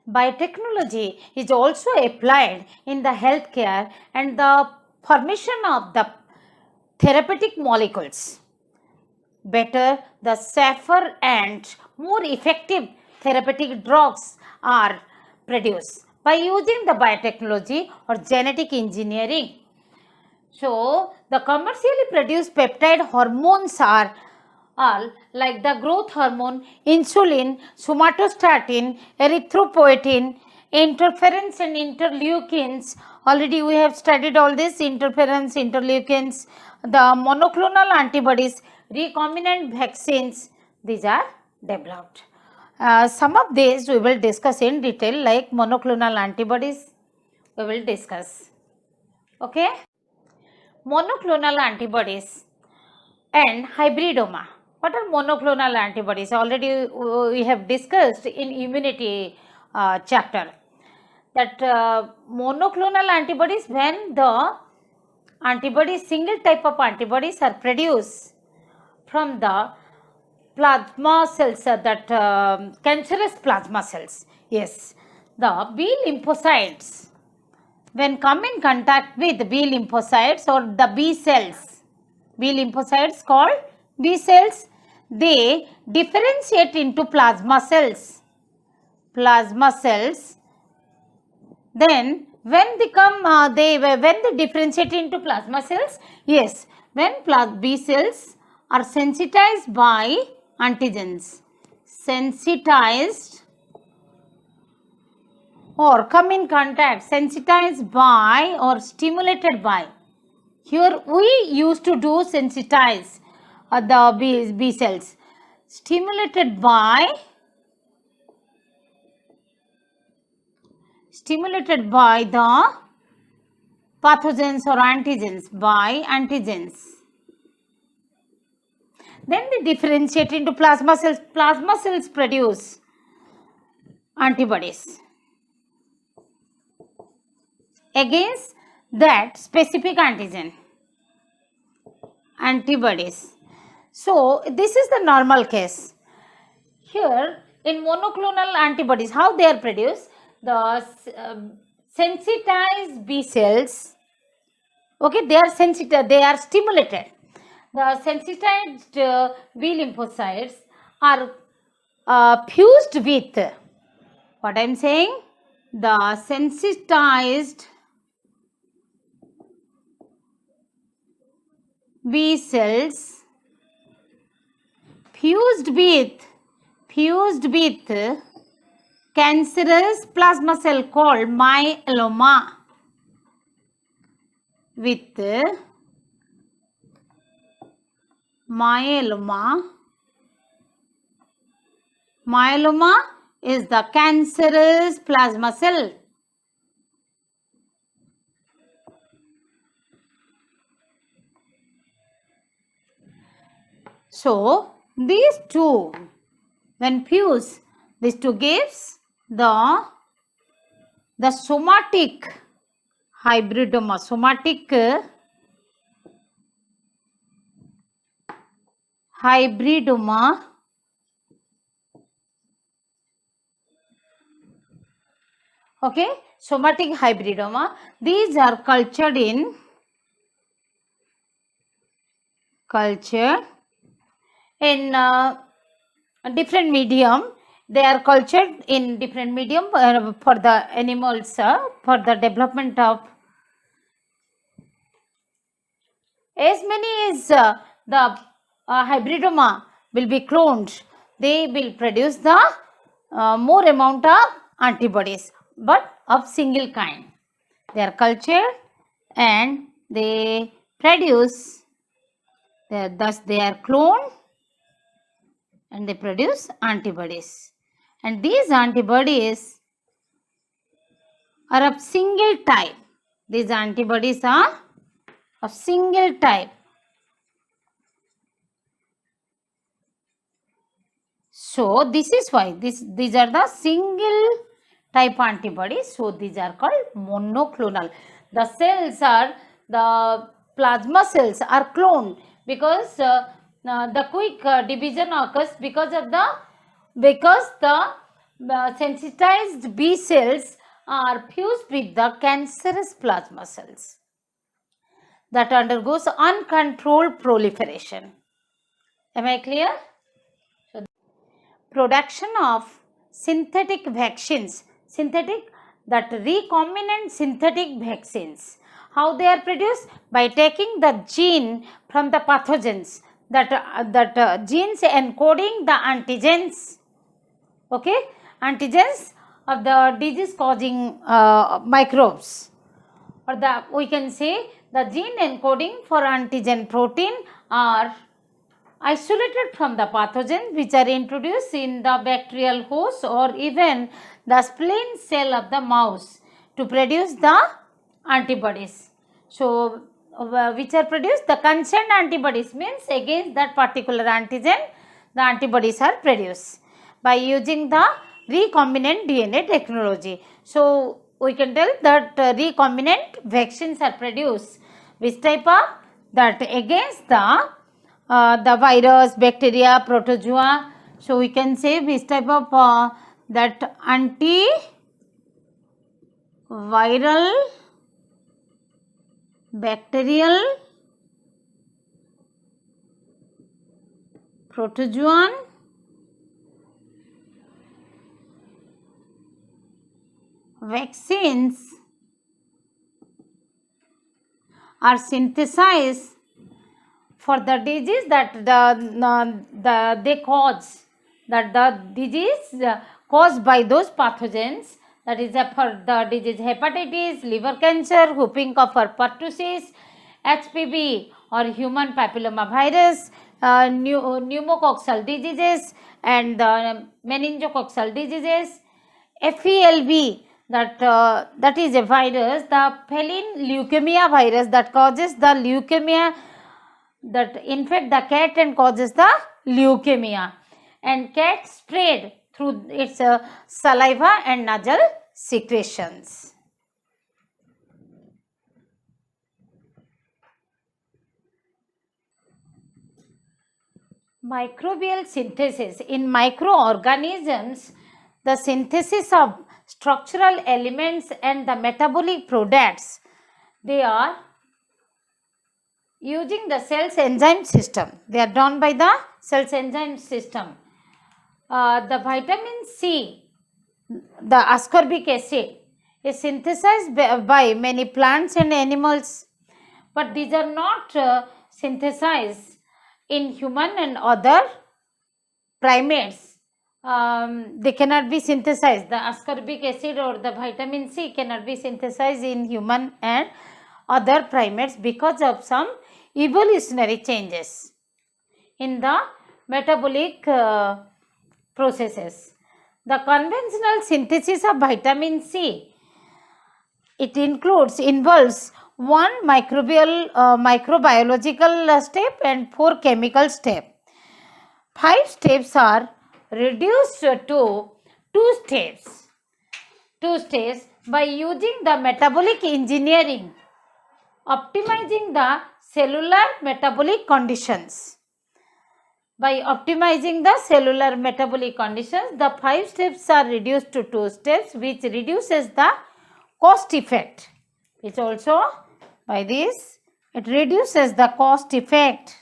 biotechnology is also applied in the healthcare and the formation of the therapeutic molecules. Better, the safer and more effective therapeutic drugs are produced by using the biotechnology or genetic engineering. So, the commercially produced peptide hormones are like the growth hormone, insulin, somatostatin, erythropoietin, interferons and interleukins. Already we have studied all this interferons, interleukins, the monoclonal antibodies, recombinant vaccines. These are developed. Some of these we will discuss in detail, like monoclonal antibodies we will discuss. Okay. Monoclonal antibodies and hybridoma. What are monoclonal antibodies? Already we have discussed in immunity chapter that monoclonal antibodies, when the antibodies, single type of antibodies are produced from the plasma cells, that cancerous plasma cells. Yes, the B lymphocytes, when come in contact with B lymphocytes or the B cells, B lymphocytes called B cells, they differentiate into plasma cells. Plasma cells. Then when they come, when they differentiate into plasma cells, yes, when B cells are sensitized by antigens, sensitized or come in contact, sensitized by or stimulated by. Here we used to do sensitize the B cells, stimulated by the pathogens or antigens, by antigens. Then they differentiate into plasma cells. Plasma cells produce antibodies against that specific antigen, antibodies. So this is the normal case. Here in monoclonal antibodies, how they are produced? The sensitized B cells, okay, they are sensitive, they are stimulated. The sensitized B lymphocytes are fused with, what I am saying, the sensitized B cells fused with cancerous plasma cell called myeloma, with myeloma. Myeloma is the cancerous plasma cell. So these two, when fused, these two gives the somatic hybridoma, somatic hybridoma, okay, somatic hybridoma. These are cultured in different medium. They are cultured in different medium for the animals, for the development of as many as the hybridoma will be cloned, they will produce the more amount of antibodies, but of single kind. They are cultured and they produce, thus they are cloned and they produce antibodies. And these antibodies are of single type. These antibodies are of single type. So this is why these are the single type antibodies. So these are called monoclonal. The cells are, the plasma cells are cloned because the quick division occurs because the sensitized B cells are fused with the cancerous plasma cells that undergoes uncontrolled proliferation. Am I clear? So, production of synthetic vaccines, that recombinant synthetic vaccines. How they are produced? By taking the gene from the pathogens, that genes encoding the antigens, okay, antigens of the disease causing microbes, or we can say the gene encoding for antigen protein are isolated from the pathogens which are introduced in the bacterial host or even the spleen cell of the mouse to produce the antibodies. So, which are produced, the concerned antibodies means against that particular antigen, the antibodies are produced by using the recombinant DNA technology. So, we can tell that recombinant vaccines are produced. Which type of? That against the virus, bacteria, protozoa. So, we can say which type of that antiviral, bacterial, protozoan, vaccines are synthesized for the disease that they cause, that the disease caused by those pathogens, that is for the disease hepatitis, liver cancer, whooping cough or pertussis, HPV or human papilloma virus, pneumococcal diseases and meningococcal diseases, FELV, that is a virus, the feline leukemia virus that causes the leukemia, that infect the cat and causes the leukemia, and cat spread through its saliva and nasal secretions. Microbial synthesis. In microorganisms, the synthesis of structural elements and the metabolic products, they are using the cell's enzyme system. They are done by the cell's enzyme system. The vitamin C, the ascorbic acid, is synthesized by many plants and animals, but these are not synthesized in human and other primates. They cannot be synthesized. The ascorbic acid or the vitamin C cannot be synthesized in human and other primates because of some evolutionary changes in the metabolic processes. The conventional synthesis of vitamin C, it involves one microbiological step and 4 chemical steps. 5 steps are reduced to 2 steps. 2 steps by using the metabolic engineering, optimizing the cellular metabolic conditions. By optimizing the cellular metabolic conditions, the 5 steps are reduced to 2 steps, which reduces the cost effect. Which also, by this, it reduces the cost effect.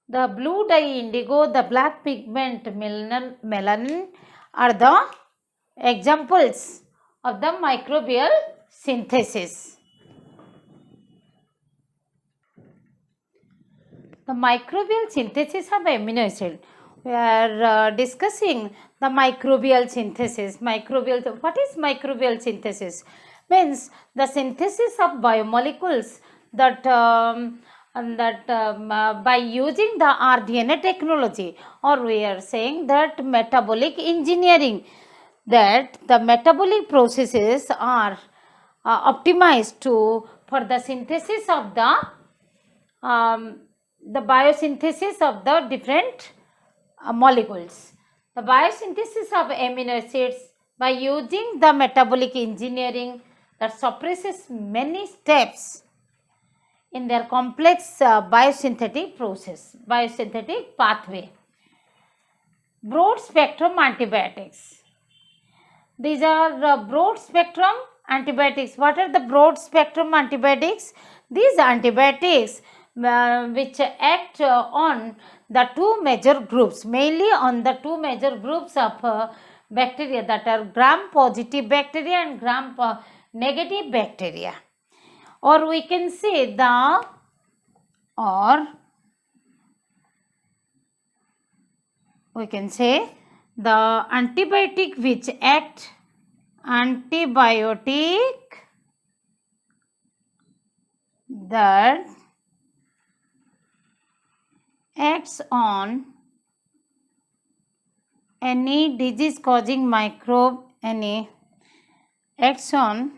The blue dye indigo, the black pigment melanin are the examples of the microbial synthesis. The microbial synthesis of amino acid. We are discussing the microbial synthesis. What is microbial synthesis? Means the synthesis of biomolecules that by using the rDNA technology, or we are saying that metabolic engineering, that the metabolic processes are optimized for the synthesis of the biosynthesis of the different molecules. The biosynthesis of amino acids, by using the metabolic engineering that suppresses many steps in their complex biosynthetic process, biosynthetic pathway. Broad spectrum antibiotics. These are broad spectrum antibiotics. What are the broad spectrum antibiotics? These antibiotics which act on the two major groups, mainly on the two major groups of bacteria, that are gram positive bacteria and gram negative bacteria. Or we can say the antibiotic which act that acts on any disease causing microbe, acts on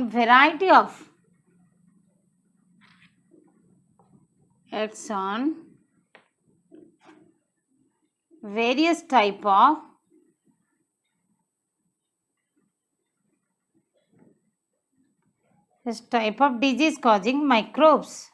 variety of various type of disease causing microbes.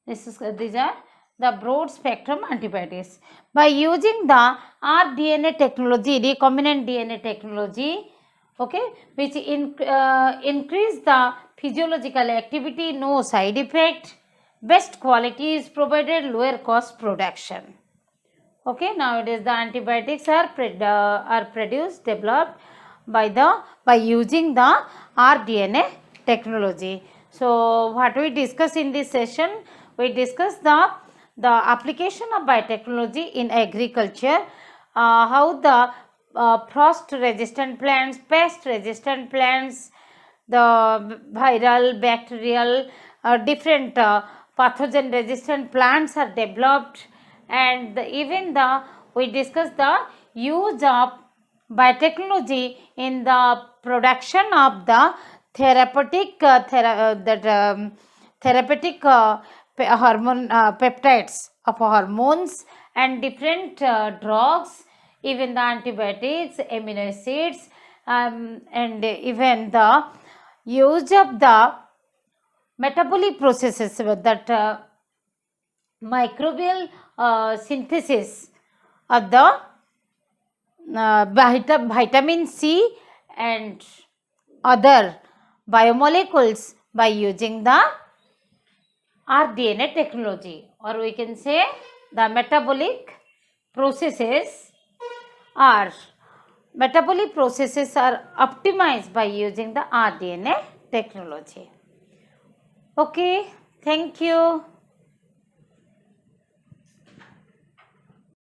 These are the broad spectrum antibiotics. By using the rDNA technology, recombinant DNA technology, okay, which increase the physiological activity, no side effect, best quality is provided, lower cost production. Okay, nowadays the antibiotics are produced, developed by using the rDNA technology. So what we discuss in this session, we discuss the application of biotechnology in agriculture, how the frost resistant plants, pest resistant plants, the viral, bacterial, different pathogen resistant plants are developed, and even we discuss the use of biotechnology in the production of the therapeutic hormone peptides of hormones and different drugs, even the antibiotics, amino acids, and even the use of the metabolic processes that microbial synthesis of the vitamin C and other biomolecules by using the rDNA technology, or we can say the metabolic processes are optimized by using the rDNA technology. Okay, thank you.